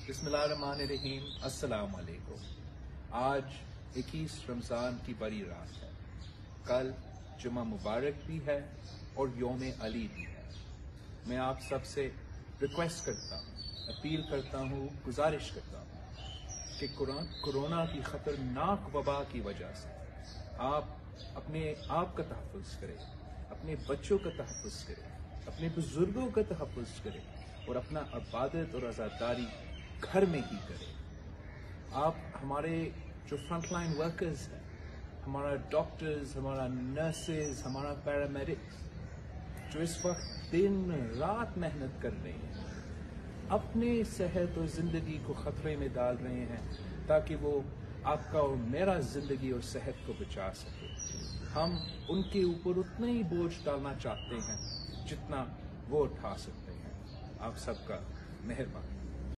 बिस्मिल्लाहिर्रहमानिर्रहीम, अस्सलाम वालेकुम। आज 21 रमज़ान की बड़ी रात है। कल जुमा मुबारक भी है और यौम अली भी है। मैं आप सबसे रिक्वेस्ट करता हूँ, अपील करता हूँ, गुजारिश करता हूँ कि कोरोना की ख़तरनाक वबा की वजह से आप अपने आप का तहफ़्फ़ुज़ करें, अपने बच्चों का तहफ़्फ़ुज़ करें, अपने बुज़ुर्गों का तहफ़्फ़ुज़ करें और अपना इबादत और आज़ादारी घर में ही करें। आप हमारे जो फ्रंट लाइन वर्कर्स हैं, हमारा डॉक्टर्स, हमारा नर्सेज, हमारा पैरामेडिक्स, जो इस वक्त दिन रात मेहनत कर रहे हैं, अपने सेहत और ज़िंदगी को ख़तरे में डाल रहे हैं ताकि वो आपका और मेरा ज़िंदगी और सेहत को बचा सके। हम उनके ऊपर उतना ही बोझ डालना चाहते हैं जितना वो उठा सकते हैं। आप सबका मेहरबान।